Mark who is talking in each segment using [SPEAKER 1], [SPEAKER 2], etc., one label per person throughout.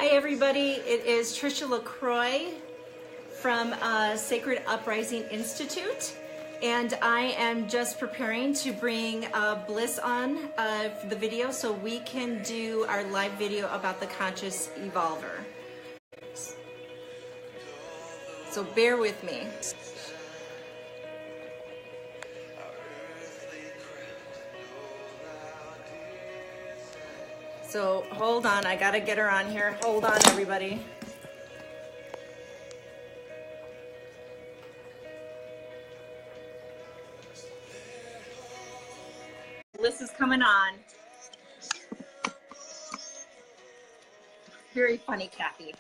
[SPEAKER 1] Hi everybody, it is Tricia LaCroix from Sacred Uprising Institute, and I am just preparing to bring Bliss on for the video so we can do our live video about the Conscious Evolver. So bear with me. So hold on, I gotta get her on here. Hold on, everybody. Bliss is coming on. Very funny, Kathy.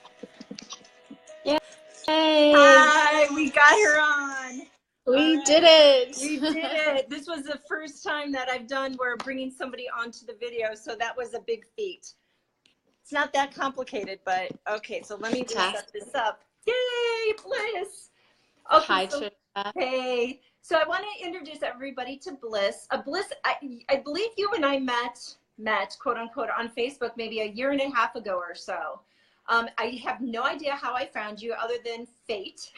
[SPEAKER 2] Yay!
[SPEAKER 1] Hi, we got her on.
[SPEAKER 2] We did it.
[SPEAKER 1] We did it. This was the first time that I've done where bringing somebody onto the video, so that was a big feat. It's not that complicated, but okay, so let me just set this up. Yay, Bliss. Okay,
[SPEAKER 2] Hi,
[SPEAKER 1] so,
[SPEAKER 2] Tricia.
[SPEAKER 1] hey. So I want to introduce everybody to Bliss. Bliss, I believe you and I met, quote unquote, on Facebook maybe a year and a half ago or so. I have no idea how I found you other than fate.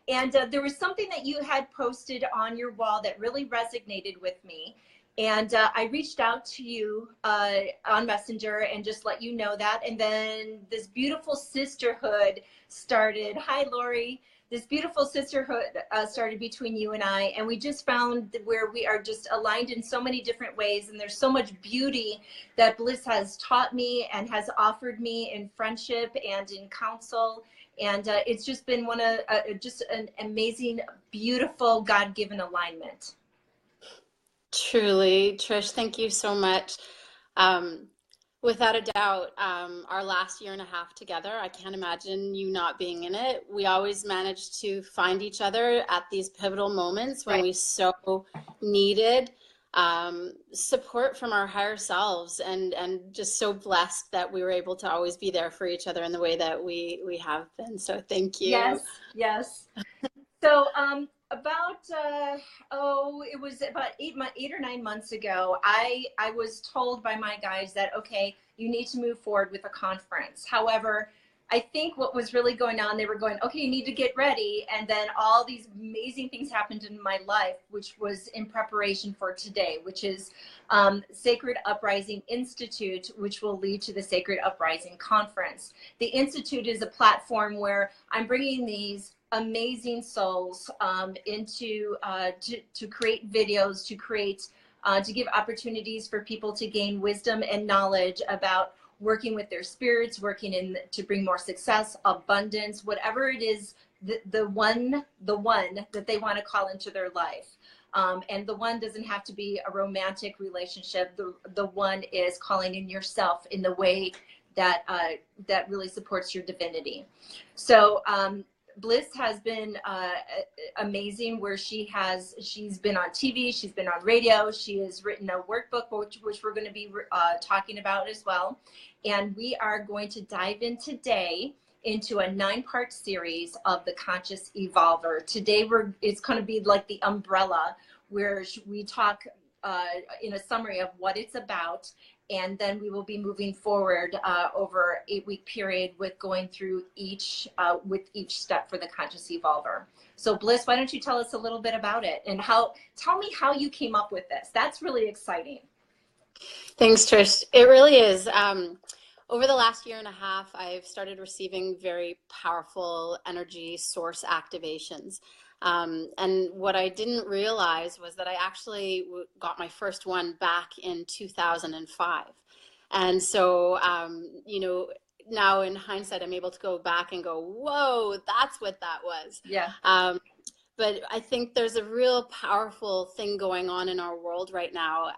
[SPEAKER 1] And there was something that you had posted on your wall that really resonated with me. And I reached out to you on Messenger and just let you know that. And then this beautiful sisterhood started. Hi, Lori. This beautiful sisterhood started between you and I, and we just found where we are just aligned in so many different ways, and there's so much beauty that Bliss has taught me and has offered me in friendship and in counsel, and it's just been just an amazing, beautiful, God-given alignment.
[SPEAKER 2] Truly, Trish, thank you so much. Without a doubt, our last year and a half together, I can't imagine you not being in it. We always managed to find each other at these pivotal moments when we so needed support from our higher selves, and just so blessed that we were able to always be there for each other in the way that we have been. So thank you.
[SPEAKER 1] Yes. So it was about 8 or 9 months ago, I was told by my guys that, okay, you need to move forward with a conference. However, I think what was really going on, they were going, okay, you need to get ready. And then all these amazing things happened in my life, which was in preparation for today, which is Sacred Uprising Institute, which will lead to the Sacred Uprising Conference. The Institute is a platform where I'm bringing these amazing souls into to create videos, to give opportunities for people to gain wisdom and knowledge about working with their spirits, to bring more success, abundance, whatever it is, the one that they want to call into their life. And the one doesn't have to be a romantic relationship. The one is calling in yourself in the way that that really supports your divinity. So Bliss has been amazing, where she's been on TV, she's been on radio, she has written a workbook, which we're going to be talking about as well. And we are going to dive in today into a 9-part series of the Conscious Evolver. Today it's going to be like the umbrella, where we talk in a summary of what it's about, and then we will be moving forward over an 8-week period with going through each step for the Conscious Evolver. So Bliss, why don't you tell us a little bit about it, and tell me how you came up with this. That's really exciting.
[SPEAKER 2] Thanks, Trish. It really is. Over the last year and a half, I've started receiving very powerful energy source activations. And what I didn't realize was that I actually got my first one back in 2005. And so, you know, now in hindsight, I'm able to go back and go, whoa, that's what that was.
[SPEAKER 1] Yeah.
[SPEAKER 2] But I think there's a real powerful thing going on in our world right now,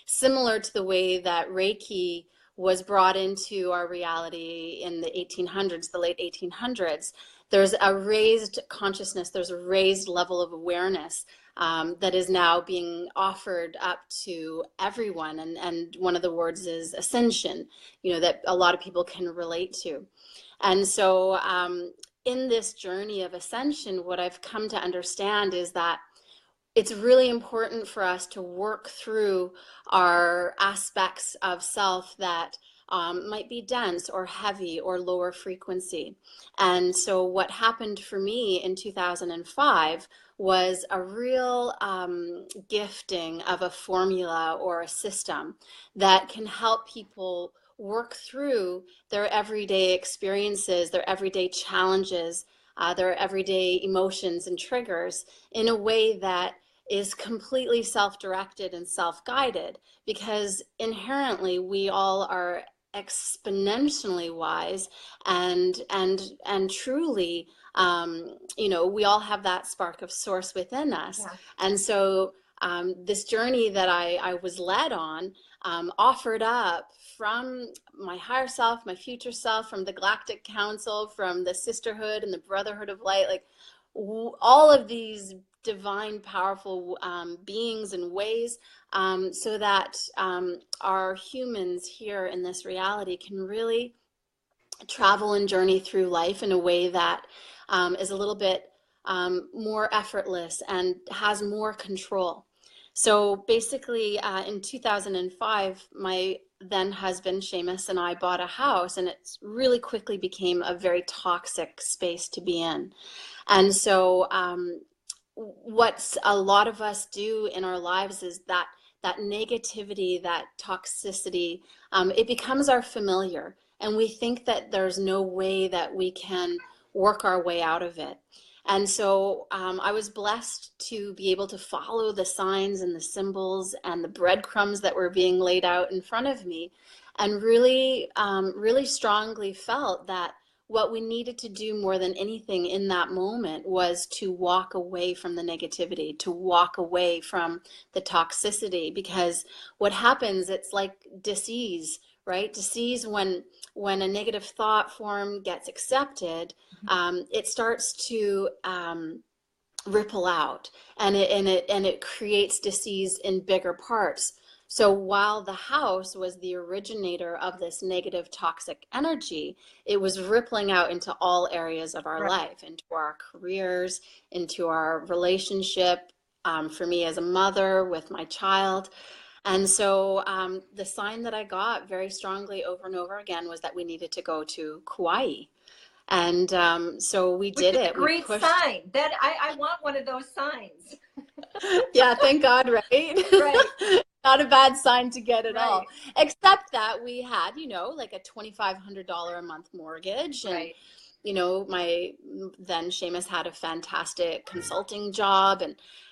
[SPEAKER 2] similar to the way that Reiki was brought into our reality in the 1800s, the late 1800s. There's a raised consciousness, there's a raised level of awareness that is now being offered up to everyone. And one of the words is ascension, you know, that a lot of people can relate to. And so in this journey of ascension, what I've come to understand is that it's really important for us to work through our aspects of self that might be dense or heavy or lower frequency. And so what happened for me in 2005 was a real gifting of a formula or a system that can help people work through their everyday experiences, their everyday challenges, their everyday emotions and triggers in a way that is completely self-directed and self-guided, because inherently we all are exponentially wise and truly we all have that spark of source within us.
[SPEAKER 1] Yeah.
[SPEAKER 2] And so this journey that I was led on offered up from my higher self, my future self, from the Galactic Council, from the Sisterhood and the Brotherhood of Light, like all of these divine, powerful beings and ways, so that our humans here in this reality can really travel and journey through life in a way that is a little bit more effortless and has more control. So basically, in 2005, my then husband, Seamus, and I bought a house, and it really quickly became a very toxic space to be in. And so what a lot of us do in our lives is that negativity, that toxicity, it becomes our familiar, and we think that there's no way that we can work our way out of it. And so I was blessed to be able to follow the signs and the symbols and the breadcrumbs that were being laid out in front of me, and really, really strongly felt that what we needed to do more than anything in that moment was to walk away from the negativity, to walk away from the toxicity, because what happens, it's like disease, right? Disease, when a negative thought form gets accepted, it starts to ripple out, and it creates disease in bigger parts. So while the house was the originator of this negative toxic energy, it was rippling out into all areas of our life, into our careers, into our relationship, for me as a mother with my child. And so the sign that I got very strongly over and over again was that we needed to go to Kauai. And so we
[SPEAKER 1] Which
[SPEAKER 2] did
[SPEAKER 1] is a
[SPEAKER 2] it. We
[SPEAKER 1] great
[SPEAKER 2] pushed.
[SPEAKER 1] sign. That I want one of those signs.
[SPEAKER 2] Yeah, thank God, right?
[SPEAKER 1] Right.
[SPEAKER 2] Not a bad sign to get at
[SPEAKER 1] Right.
[SPEAKER 2] all. Except that we had, like a $2,500 a month mortgage. And,
[SPEAKER 1] Right.
[SPEAKER 2] my then Seamus had a fantastic consulting job.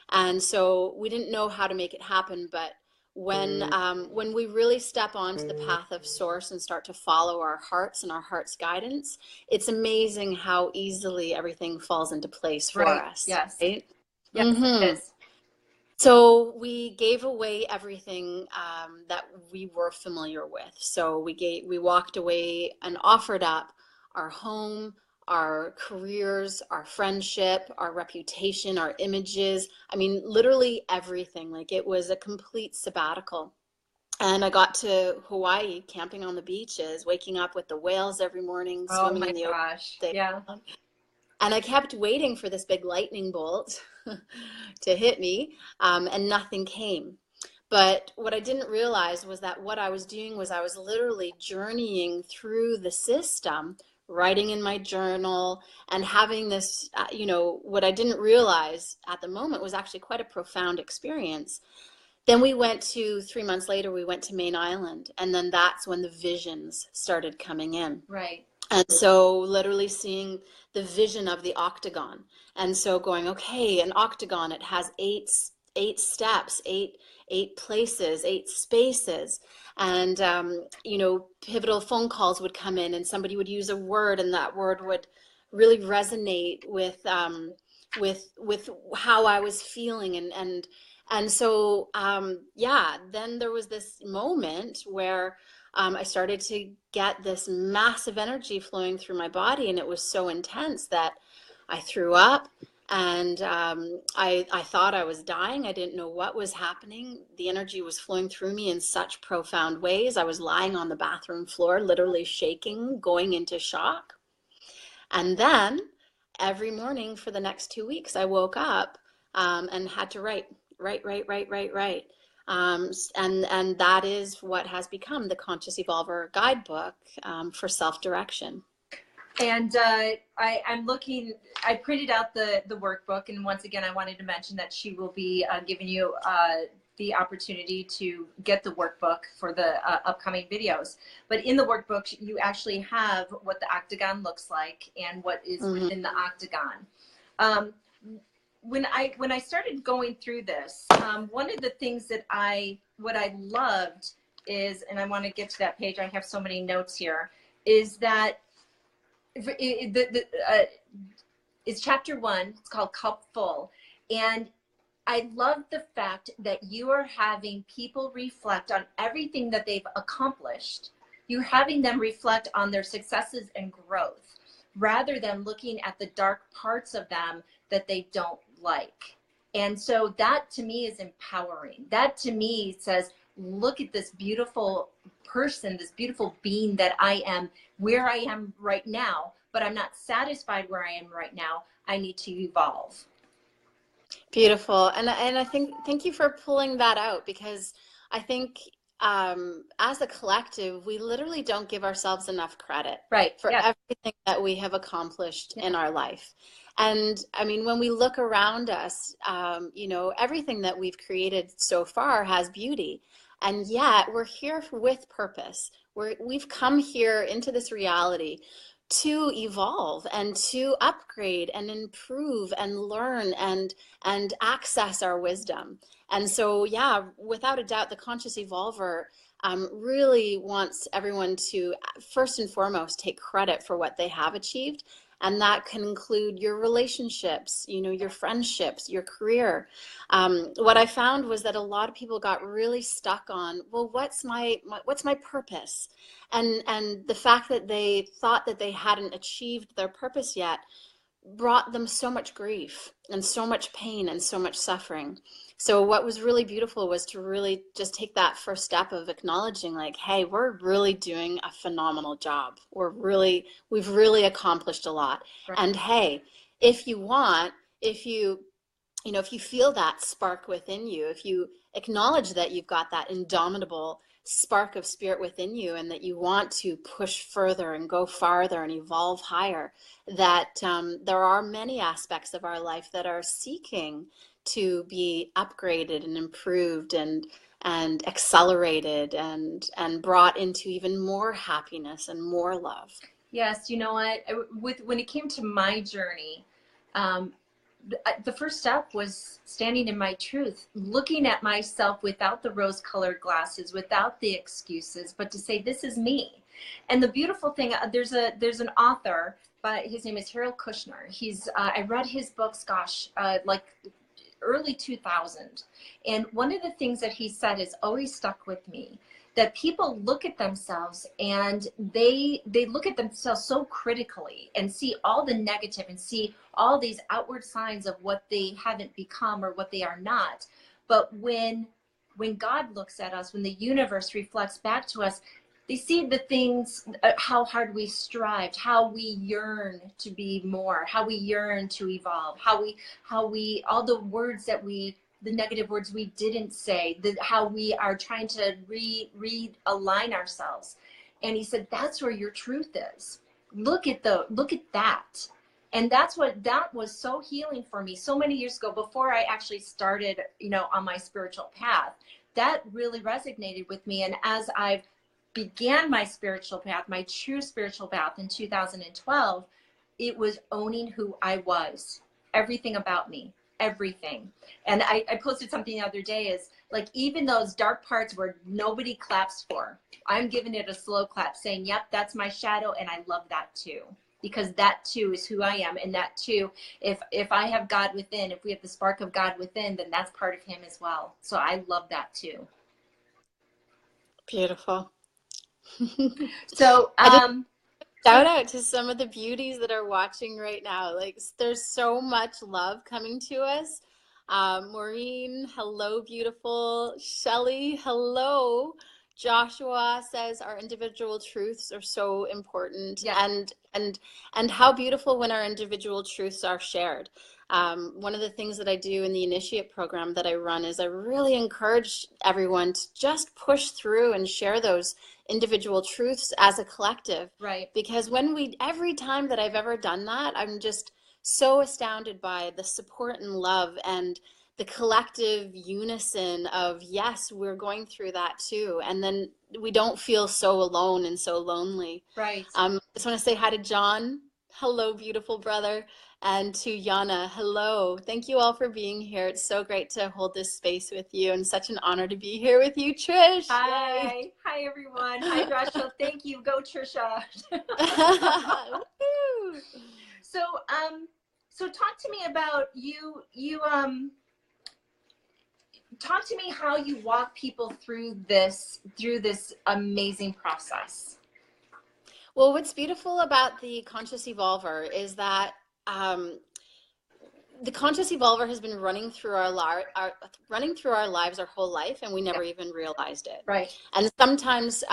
[SPEAKER 2] And so we didn't know how to make it happen. But when we really step onto the path of source and start to follow our hearts and our heart's guidance, it's amazing how easily everything falls into place for
[SPEAKER 1] Right.
[SPEAKER 2] us.
[SPEAKER 1] Yes.
[SPEAKER 2] Right?
[SPEAKER 1] Yes, it is.
[SPEAKER 2] So we gave away everything that we were familiar with. So we walked away and offered up our home, our careers, our friendship, our reputation, our images. I mean, literally everything. Like, it was a complete sabbatical. And I got to Hawaii, camping on the beaches, waking up with the whales every morning,
[SPEAKER 1] Oh
[SPEAKER 2] swimming
[SPEAKER 1] my
[SPEAKER 2] in the
[SPEAKER 1] gosh.
[SPEAKER 2] ocean.
[SPEAKER 1] Yeah.
[SPEAKER 2] And I kept waiting for this big lightning bolt to hit me, and nothing came. But what I didn't realize was that what I was doing was I was literally journeying through the system, writing in my journal, and having this, what I didn't realize at the moment was actually quite a profound experience. Then 3 months later, we went to Main Island, and then that's when the visions started coming in.
[SPEAKER 1] Right.
[SPEAKER 2] And so literally seeing the vision of the octagon. And so going, okay, an octagon, it has eight steps, eight places, eight spaces. And, pivotal phone calls would come in, and somebody would use a word, and that word would really resonate with how I was feeling. And so, then there was this moment where I started to get this massive energy flowing through my body, and it was so intense that I threw up, and I thought I was dying. I didn't know what was happening. The energy was flowing through me in such profound ways. I was lying on the bathroom floor, literally shaking, going into shock. And then every morning for the next 2 weeks, I woke up and had to write. And that is what has become the Conscious Evolver guidebook for self-direction.
[SPEAKER 1] And I'm looking, I printed out the workbook. And once again, I wanted to mention that she will be giving you the opportunity to get the workbook for the upcoming videos. But in the workbook, you actually have what the octagon looks like and what is within the octagon. When I started going through this, one of the things that what I loved is, and I want to get to that page, I have so many notes here, is that it's chapter 1. It's called Cup Full. And I love the fact that you are having people reflect on everything that they've accomplished. You're having them reflect on their successes and growth, rather than looking at the dark parts of them that they don't like. And so that to me is empowering. That to me says, look at this beautiful person, this beautiful being that I am, where I am right now, but I'm not satisfied where I am right now. I need to evolve.
[SPEAKER 2] Beautiful. And I think, thank you for pulling that out, because I think as a collective, we literally don't give ourselves enough credit for everything that we have accomplished in our life. And I mean, when we look around us, you know, everything that we've created so far has beauty. And yet we're here with purpose. We've come here into this reality to evolve and to upgrade and improve and learn and access our wisdom. And so, yeah, without a doubt, the Conscious Evolver really wants everyone to first and foremost take credit for what they have achieved. And that can include your relationships, you know, your friendships, your career. What I found was that a lot of people got really stuck on, well, what's my purpose? And the fact that they thought that they hadn't achieved their purpose yet brought them so much grief and so much pain and so much suffering. So what was really beautiful was to really just take that first step of acknowledging, like, hey, we're really doing a phenomenal job. We've really accomplished a lot. Right. And hey, if you want, if you feel that spark within you, if you acknowledge that you've got that indomitable spark of spirit within you, and that you want to push further and go farther and evolve higher, that there are many aspects of our life that are seeking to be upgraded and improved and accelerated and brought into even more happiness and more love.
[SPEAKER 1] Yes, you know what? When it came to my journey, the first step was standing in my truth, looking at myself without the rose-colored glasses, without the excuses, but to say, this is me. And the beautiful thing, there's an author, his name is Harold Kushner. I read his books, like early 2000. And one of the things that he said has always stuck with me, that people look at themselves and they look at themselves so critically and see all the negative and see all these outward signs of what they haven't become or what they are not. But when God looks at us, when the universe reflects back to us, they see the things, how hard we strived, how we yearn to be more, how we yearn to evolve, how we all the words that the negative words we didn't say, how we are trying to realign ourselves. And he said, that's where your truth is. Look at that. And that was so healing for me so many years ago, before I actually started, on my spiritual path. That really resonated with me. And as I've began my spiritual path, my true spiritual path in 2012, it was owning who I was, everything about me. Everything. And I posted something the other day, is like, even those dark parts where nobody claps for, I'm giving it a slow clap, saying, yep, that's my shadow, and I love that too, because that too is who I am. And that too, if I have God within, if we have the spark of God within, then that's part of him as well. So I love that too.
[SPEAKER 2] Beautiful.
[SPEAKER 1] So
[SPEAKER 2] shout out to some of the beauties that are watching right now. Like, there's so much love coming to us. Maureen, hello, beautiful. Shelly, hello. Joshua says our individual truths are so important,
[SPEAKER 1] Yeah.
[SPEAKER 2] and how beautiful when our individual truths are shared. One of the things that I do in the initiate program that I run is I really encourage everyone to just push through and share those individual truths as a collective.
[SPEAKER 1] Right.
[SPEAKER 2] Because every time that I've ever done that, I'm just so astounded by the support and love and the collective unison of, yes, we're going through that too. And then we don't feel so alone and so lonely.
[SPEAKER 1] Right.
[SPEAKER 2] I just want to say hi to John. Hello, beautiful brother. And to Yana, hello. Thank you all for being here. It's so great to hold this space with you, and such an honor to be here with you, Trish.
[SPEAKER 1] Hi.
[SPEAKER 2] Yay.
[SPEAKER 1] Hi, everyone. Hi, Joshua. Thank you. Go, Trisha. So, so talk to me about talk to me how you walk people through this amazing process.
[SPEAKER 2] Well, what's beautiful about the Conscious Evolver is that the Conscious Evolver has been running through our lives our whole life, and we never even realized it.
[SPEAKER 1] Right.
[SPEAKER 2] And sometimes,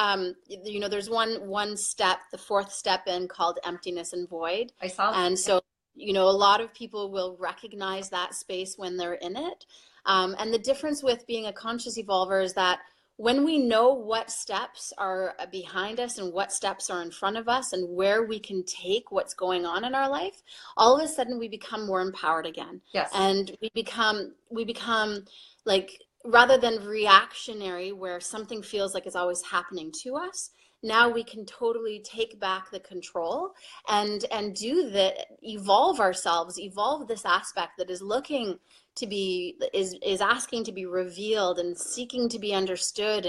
[SPEAKER 2] there's one step, the fourth step in, called emptiness and void.
[SPEAKER 1] I saw that.
[SPEAKER 2] And so, a lot of people will recognize that space when they're in it. And the difference with being a Conscious Evolver is that when we know what steps are behind us and what steps are in front of us and where we can take what's going on in our life, all of a sudden we become more empowered again.
[SPEAKER 1] Yes.
[SPEAKER 2] And we become like, rather than reactionary where something feels like it's always happening to us, now we can totally take back the control and do that, evolve ourselves, evolve this aspect that is looking to be, is asking to be revealed and seeking to be understood,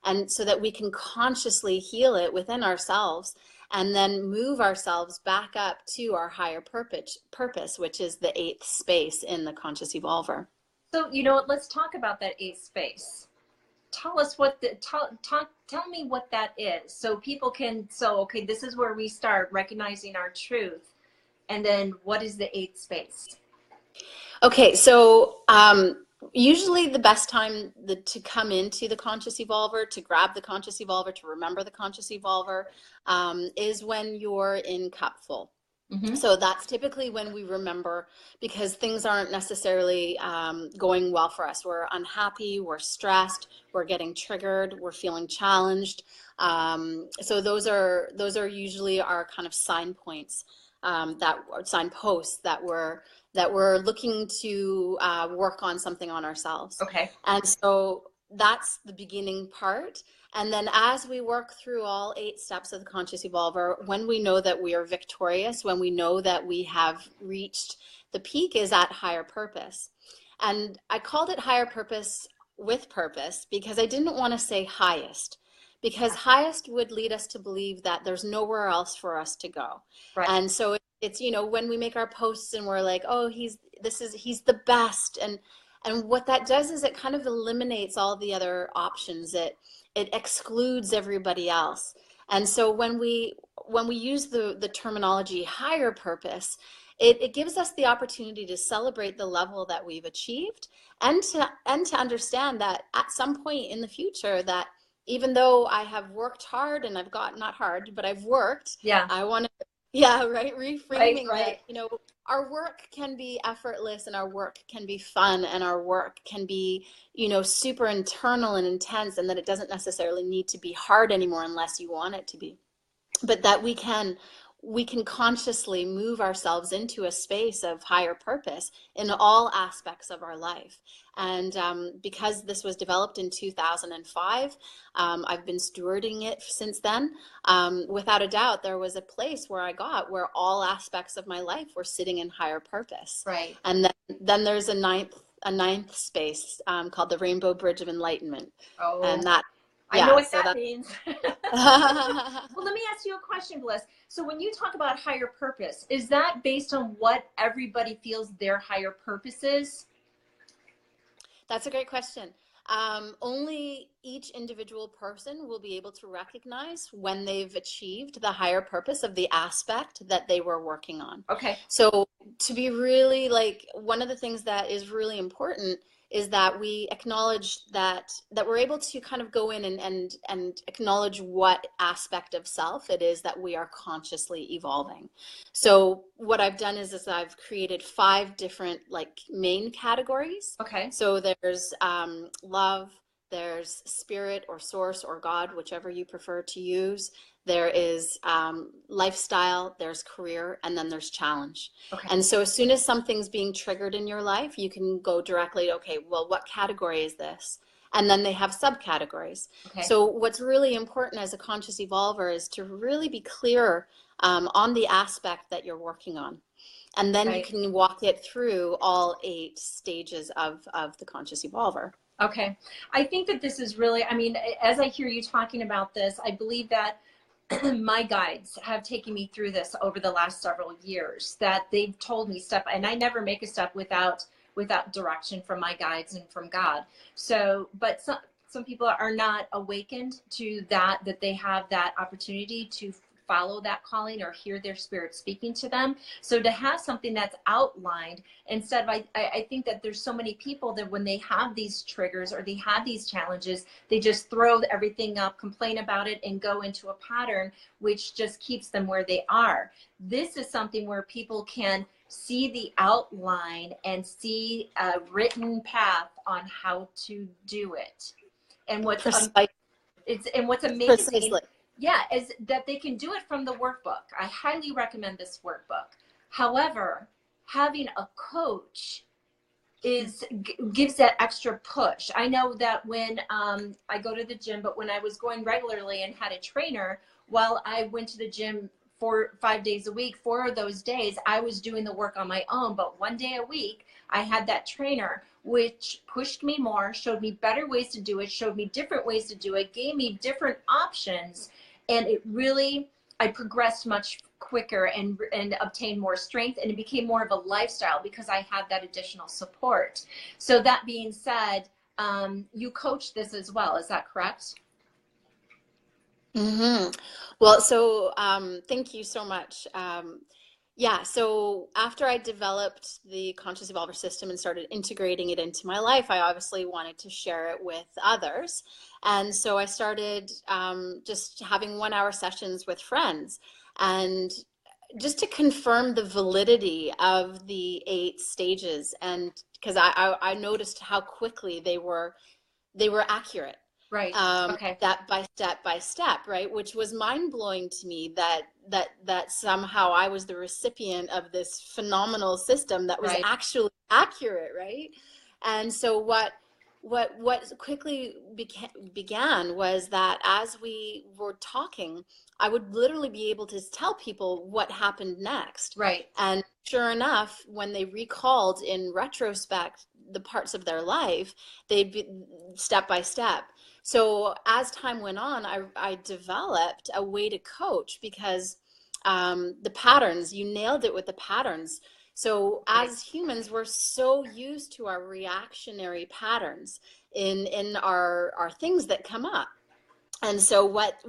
[SPEAKER 2] and so that we can consciously heal it within ourselves and then move ourselves back up to our higher purpose, which is the 8th space in the Conscious Evolver.
[SPEAKER 1] So, let's talk about that 8th space. Tell us tell me what that is, so people can, okay, this is where we start recognizing our truth. And then what is the 8th space?
[SPEAKER 2] Okay, so usually the best time to come into the Conscious Evolver, to grab the Conscious Evolver, to remember the Conscious Evolver, is when you're in cup full. Mm-hmm. So that's typically when we remember, because things aren't necessarily going well for us. We're unhappy, we're stressed, we're getting triggered, we're feeling challenged. So those are usually our kind of sign points, signposts that we're looking to work on something on ourselves.
[SPEAKER 1] Okay.
[SPEAKER 2] And so that's the beginning part. And then as we work through all 8 steps of the Conscious Evolver, when we know that we are victorious, when we know that we have reached the peak, is at higher purpose. And I called it higher purpose with purpose because I didn't want to say highest, because highest would lead us to believe that there's nowhere else for us to go. Right. And so it's, when we make our posts and we're like, oh, he's the best. And what that does is it kind of eliminates all the other options. It excludes everybody else. And so when we use the terminology higher purpose, it gives us the opportunity to celebrate the level that we've achieved, and to understand that at some point in the future, that even though I have worked hard and I've got, not hard, but I've worked,
[SPEAKER 1] yeah,
[SPEAKER 2] I want to, yeah, right, reframing
[SPEAKER 1] right.
[SPEAKER 2] that, our work can be effortless, and our work can be fun, and our work can be, super internal and intense, and that it doesn't necessarily need to be hard anymore unless you want it to be. But that we can consciously move ourselves into a space of higher purpose in all aspects of our life. And because this was developed in 2005, I've been stewarding it since then. Without a doubt, there was a place where all aspects of my life were sitting in higher purpose.
[SPEAKER 1] Right.
[SPEAKER 2] And then there's a ninth space called the Rainbow Bridge of Enlightenment.
[SPEAKER 1] Oh.
[SPEAKER 2] And that,
[SPEAKER 1] I know what that means. Well, let me ask you a question, Bliss. So when you talk about higher purpose, is that based on what everybody feels their higher purpose is?
[SPEAKER 2] That's a great question. Only each individual person will be able to recognize when they've achieved the higher purpose of the aspect that they were working on.
[SPEAKER 1] Okay.
[SPEAKER 2] So to be really, one of the things that is really important is that we acknowledge that we're able to kind of go in and acknowledge what aspect of self it is that we are consciously evolving. So what I've done is I've created 5 different like main categories.
[SPEAKER 1] Okay.
[SPEAKER 2] So there's love, there's spirit or source or God, whichever you prefer to use. There is lifestyle, there's career, and then there's challenge.
[SPEAKER 1] Okay.
[SPEAKER 2] And so as soon as something's being triggered in your life, you can go directly to, okay, well, what category is this? And then they have subcategories.
[SPEAKER 1] Okay.
[SPEAKER 2] So what's really important as a conscious evolver is to really be clear on the aspect that you're working on. And then you can walk it through all 8 stages of the conscious evolver.
[SPEAKER 1] Okay. I think that this is really, I mean, as I hear you talking about this, I believe that my guides have taken me through this over the last several years, that they've told me step, and I never make a step without direction from my guides and from God. So, but some people are not awakened to that they have that opportunity to follow that calling or hear their spirit speaking to them. So to have something that's outlined instead of, I think that there's so many people that when they have these triggers or they have these challenges, they just throw everything up, complain about it, and go into a pattern, which just keeps them where they are. This is something where people can see the outline and see a written path on how to do it. And what's what's amazing,
[SPEAKER 2] Precisely.
[SPEAKER 1] yeah, is that they can do it from the workbook. I highly recommend this workbook. However, having a coach gives that extra push. I know that when I go to the gym, but when I was going regularly and had a trainer, while I went to the gym 4-5 days a week, 4 of those days I was doing the work on my own, but 1 day a week I had that trainer, which pushed me more, showed me better ways to do it, showed me different ways to do it, gave me different options. And it really, I progressed much quicker and obtained more strength, and it became more of a lifestyle because I had that additional support. So that being said, you coach this as well, is that correct?
[SPEAKER 2] Mm-hmm. Well, so thank you so much. Yeah, so after I developed the Conscious Evolver system and started integrating it into my life, I obviously wanted to share it with others. And so I started just having 1-hour sessions with friends, and just to confirm the validity of the 8 stages. And because I noticed how quickly they were accurate.
[SPEAKER 1] Right. Okay.
[SPEAKER 2] That by step, right? Which was mind blowing to me that somehow I was the recipient of this phenomenal system that was actually accurate, right? And so what quickly began was that as we were talking, I would literally be able to tell people what happened next.
[SPEAKER 1] Right.
[SPEAKER 2] And sure enough, when they recalled in retrospect the parts of their life, they'd be step by step. So as time went on, I developed a way to coach because the patterns, you nailed it with the patterns. So as humans, we're so used to our reactionary patterns in our things that come up. And so what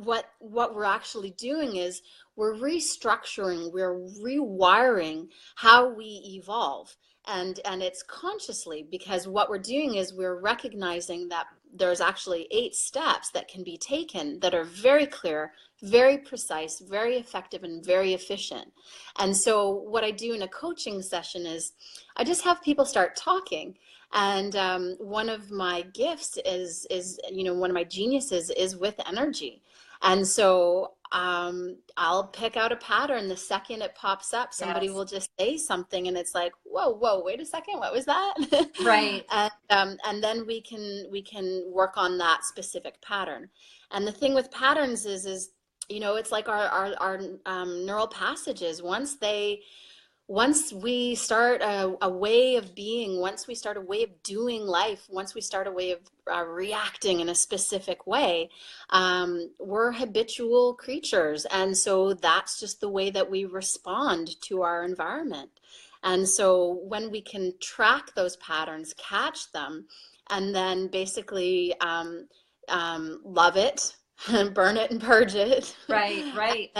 [SPEAKER 2] we're actually doing is we're restructuring, we're rewiring how we evolve. And it's consciously, because what we're doing is we're recognizing that there's actually 8 steps that can be taken that are very clear, very precise, very effective, and very efficient. And so what I do in a coaching session is I just have people start talking. And one of my gifts is one of my geniuses is with energy. And so I'll pick out a pattern. The second it pops up, somebody will just say something, and it's like, whoa, wait a second, what was that?
[SPEAKER 1] Right.
[SPEAKER 2] And then we can work on that specific pattern. And the thing with patterns is it's like our neural passages. Once we start a way of being, once we start a way of doing life, once we start a way of reacting in a specific way, we're habitual creatures. And so that's just the way that we respond to our environment. And so when we can track those patterns, catch them, and then basically love it, burn it and purge it.
[SPEAKER 1] Right.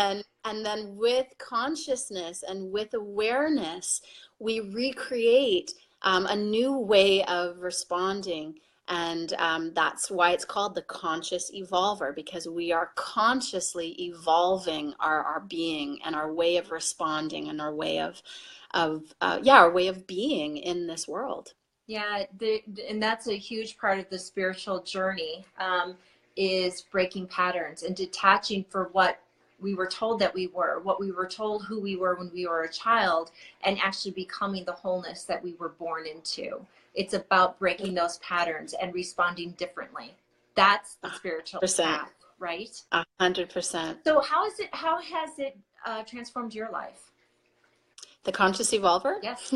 [SPEAKER 2] And then with consciousness and with awareness, we recreate a new way of responding. And that's why it's called the conscious evolver, because we are consciously evolving our being and our way of responding and our way of our way of being in this world.
[SPEAKER 1] Yeah, and that's a huge part of the spiritual journey, is breaking patterns and detaching for what we were told that we were, what we were told who we were when we were a child, and actually becoming the wholeness that we were born into. It's about breaking those patterns and responding differently. That's the spiritual
[SPEAKER 2] 100%.
[SPEAKER 1] path, right?
[SPEAKER 2] 100%.
[SPEAKER 1] So how has it transformed your life?
[SPEAKER 2] The conscious evolver?
[SPEAKER 1] Yes.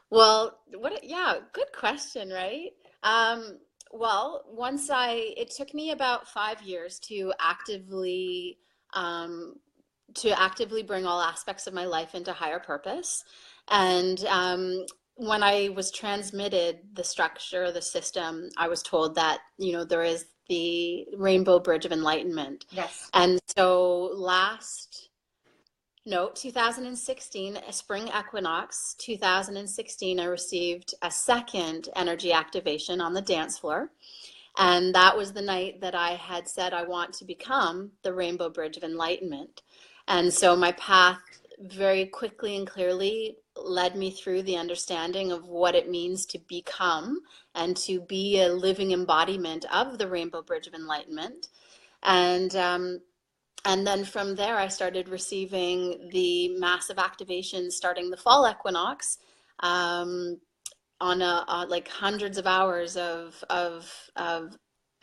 [SPEAKER 2] Well, yeah, good question, right? Well, it took me about 5 years um, to actively bring all aspects of my life into higher purpose. And when I was transmitted the structure, the system, I was told that, there is the Rainbow Bridge of Enlightenment.
[SPEAKER 1] Yes.
[SPEAKER 2] And so 2016, a spring equinox, 2016, I received a second energy activation on the dance floor. And that was the night that I had said I want to become the Rainbow Bridge of Enlightenment. And so my path very quickly and clearly led me through the understanding of what it means to become and to be a living embodiment of the Rainbow Bridge of Enlightenment. And then from there, I started receiving the massive activations starting the fall equinox, on like hundreds of hours of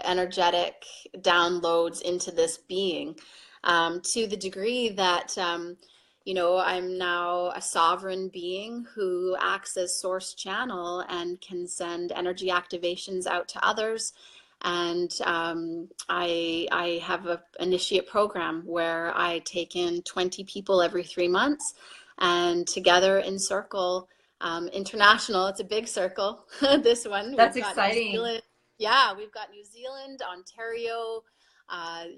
[SPEAKER 2] energetic downloads into this being, to the degree that I'm now a sovereign being who acts as source channel and can send energy activations out to others. And I have an initiate program where I take in 20 people every 3 months, and together in circle, international, it's a big circle, this one.
[SPEAKER 1] That's
[SPEAKER 2] we've got
[SPEAKER 1] exciting.
[SPEAKER 2] New Zealand, yeah, we've got New Zealand, Ontario,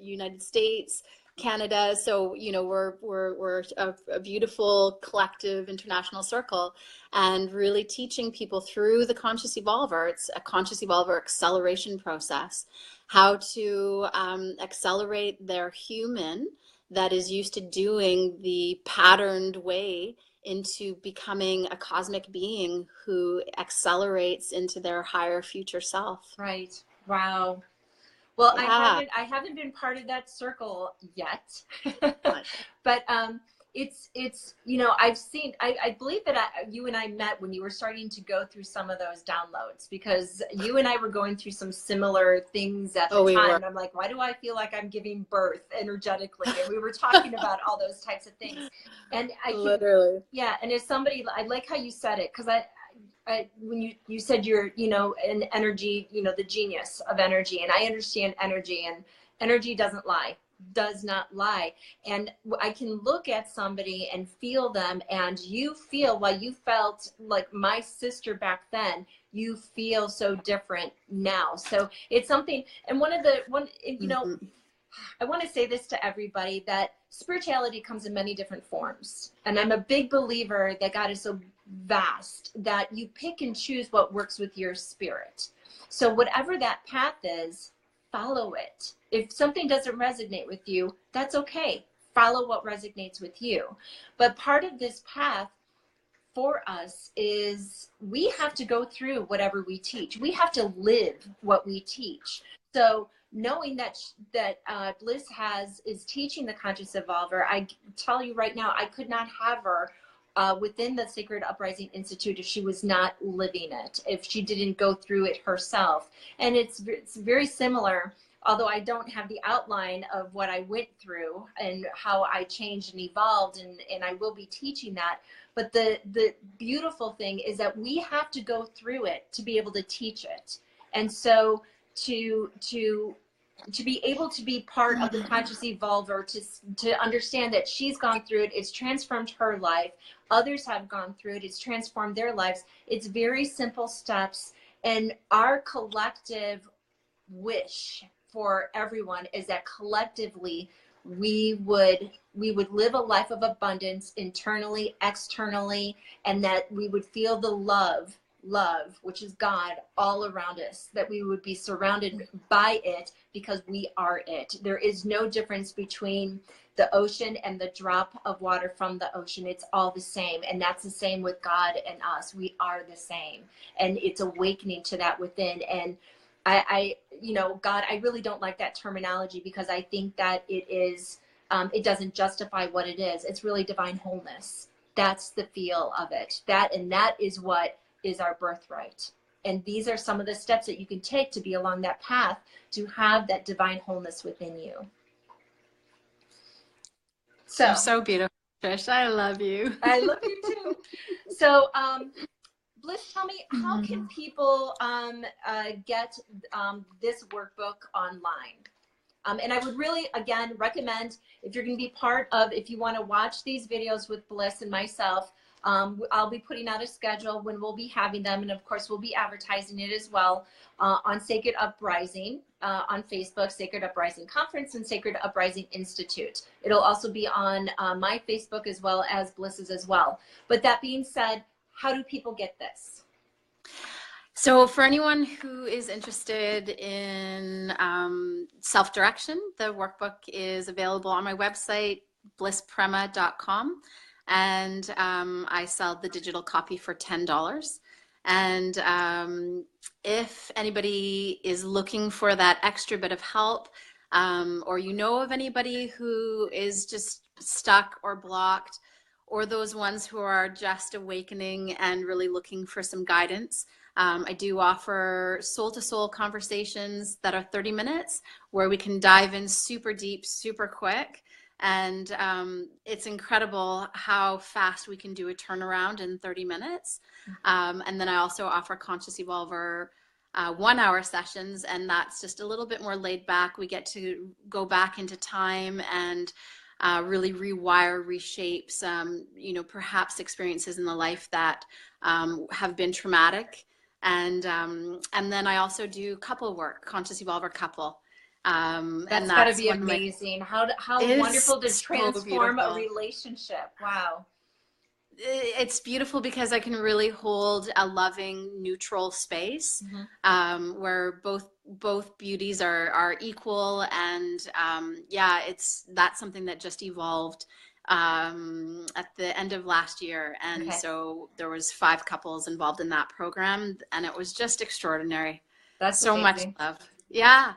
[SPEAKER 2] United States, Canada. So, we're a beautiful collective international circle, and really teaching people through the conscious evolver. It's a conscious evolver acceleration process, how to accelerate their human that is used to doing the patterned way into becoming a cosmic being who accelerates into their higher future self.
[SPEAKER 1] Right. Wow. Well,
[SPEAKER 2] Yeah.
[SPEAKER 1] I haven't been part of that circle yet, but it's I've seen, I believe that you and I met when you were starting to go through some of those downloads, because you and I were going through some similar things at the time.
[SPEAKER 2] We were.
[SPEAKER 1] And I'm like, why do I feel like I'm giving birth energetically? And we were talking about all those types of things. And
[SPEAKER 2] Literally.
[SPEAKER 1] Yeah. And as somebody, I like how you said it, because when you said you're, an energy, the genius of energy, and I understand energy, and energy does not lie. And I can look at somebody and feel them, and you feel, while you felt like my sister back then, you feel so different now. So it's something, and I want to say this to everybody, that spirituality comes in many different forms. And I'm a big believer that God is so vast that you pick and choose what works with your spirit. So whatever that path is, follow it. If something doesn't resonate with you, that's okay. Follow what resonates with you. But part of this path for us is we have to go through whatever we teach. We have to live what we teach. So knowing that Bliss is teaching the conscious evolver, I tell you right now, I could not have her within the Sacred Uprising Institute if she was not living it, if she didn't go through it herself. And it's very similar, although I don't have the outline of what I went through and how I changed and evolved, and I will be teaching that. But the beautiful thing is that we have to go through it to be able to teach it. And so to be able to be part of the conscious evolver, to understand that she's gone through it, it's transformed her life, others have gone through it, it's transformed their lives. It's very simple steps, and our collective wish for everyone is that collectively we would live a life of abundance internally, externally, and that we would feel the love, which is God, all around us, that we would be surrounded by it because we are it. There is no difference between the ocean and the drop of water from the ocean. It's all the same. And that's the same with God and us. We are the same. And it's awakening to that within. And you know, God, I really don't like that terminology because I think that it is, it doesn't justify what it is. It's really divine wholeness. That's the feel of it. That is what is our birthright. And these are some of the steps that you can take to be along that path to have that divine wholeness within you. So
[SPEAKER 2] you're so beautiful, Trish. I love you.
[SPEAKER 1] I love you too. So, Bliss, tell me, how can people get this workbook online? And I would really, again, recommend, if you're going to be part of, if you want to watch these videos with Bliss and myself, I'll be putting out a schedule when we'll be having them. And of course, we'll be advertising it as well on Sacred Uprising on Facebook, Sacred Uprising Conference and Sacred Uprising Institute. It'll also be on my Facebook as well as Bliss's as well. But that being said, how do people get this?
[SPEAKER 2] So for anyone who is interested in self-direction, the workbook is available on my website, blissprema.com. And I sell the digital copy for $10. And if anybody is looking for that extra bit of help, or you know of anybody who is just stuck or blocked, or those ones who are just awakening and really looking for some guidance, I do offer soul-to-soul conversations that are 30 minutes where we can dive in super deep, super quick. And it's incredible how fast we can do a turnaround in 30 minutes. And then I also offer Conscious Evolver 1-hour sessions, and that's just a little bit more laid back. We get to go back into time and really rewire, reshape some, you know, perhaps experiences in the life that have been traumatic. And then I also do couple work, Conscious Evolver couple.
[SPEAKER 1] That's got to be amazing. How wonderful to transform a relationship. Wow.
[SPEAKER 2] It's beautiful because I can really hold a loving, neutral space where both beauties are equal. And yeah, that's something that just evolved at the end of last year. And so there was 5 couples involved in that program, and it was just extraordinary.
[SPEAKER 1] That's
[SPEAKER 2] so
[SPEAKER 1] amazing.
[SPEAKER 2] Much love. Yeah.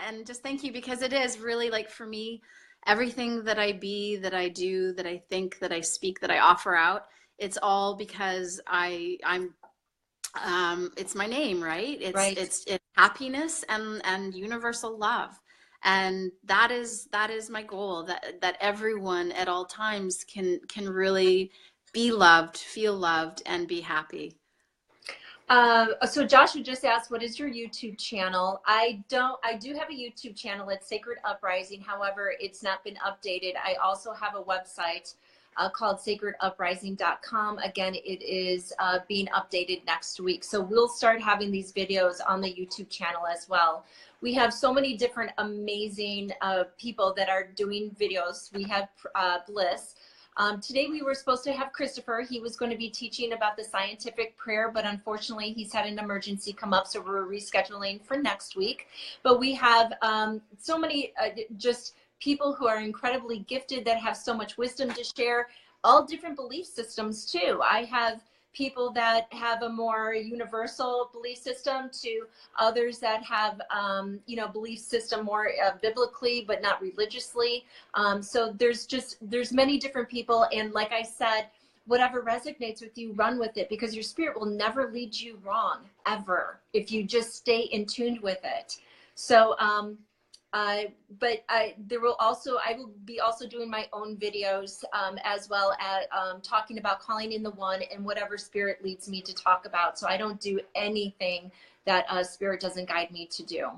[SPEAKER 2] And just thank you, because it is really, like, for me, everything that I be, that I do, that I think, that I speak, that I offer out, it's all because I'm it's my name, right? It's happiness and universal love. And that is my goal, that everyone at all times can really be loved, feel loved, and be happy.
[SPEAKER 1] So Joshua just asked, what is your YouTube channel? I do have a YouTube channel. It's Sacred Uprising. However, it's not been updated. I also have a website called sacreduprising.com. Again, it is being updated next week. So we'll start having these videos on the YouTube channel as well. We have so many different amazing people that are doing videos. We have Bliss. Today we were supposed to have Christopher. He was going to be teaching about the scientific prayer, but unfortunately he's had an emergency come up, so we're rescheduling for next week. But we have so many just people who are incredibly gifted, that have so much wisdom to share, all different belief systems too. I have people that have a more universal belief system, to others that have, you know, belief system more biblically, but not religiously. So there's many different people. And like I said, whatever resonates with you, run with it, because your spirit will never lead you wrong, ever, if you just stay in tune with it. So, but I will be also doing my own videos as well as talking about calling in the one and whatever spirit leads me to talk about. So I don't do anything that spirit doesn't guide me to do.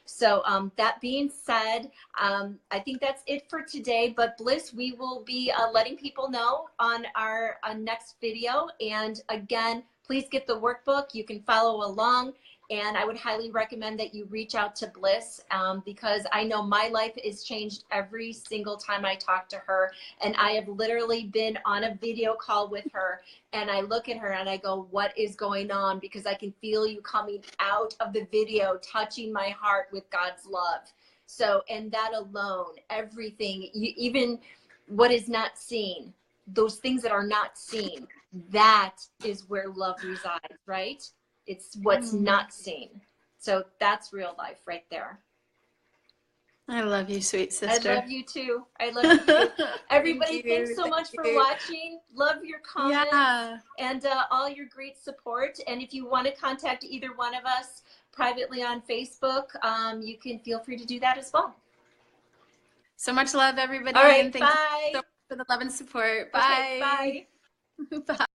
[SPEAKER 1] So that being said, I think that's it for today. But Bliss, we will be letting people know on our next video. And again, please get the workbook. You can follow along. And I would highly recommend that you reach out to Bliss, because I know my life is changed every single time I talk to her. And I have literally been on a video call with her, and I look at her and I go, what is going on? Because I can feel you coming out of the video, touching my heart with God's love. So, and that alone, everything, even what is not seen, those things that are not seen, that is where love resides, right? It's what's not seen. So that's real life right there.
[SPEAKER 2] I love you, sweet sister.
[SPEAKER 1] I love you too. I love you too. Everybody, thanks so much for watching. Love your comments and all your great support. And if you want to contact either one of us privately on Facebook, you can feel free to do that as well.
[SPEAKER 2] So much love, everybody.
[SPEAKER 1] All right,
[SPEAKER 2] and thank you so much for the love and support. Bye.
[SPEAKER 1] Okay, bye.
[SPEAKER 2] Bye.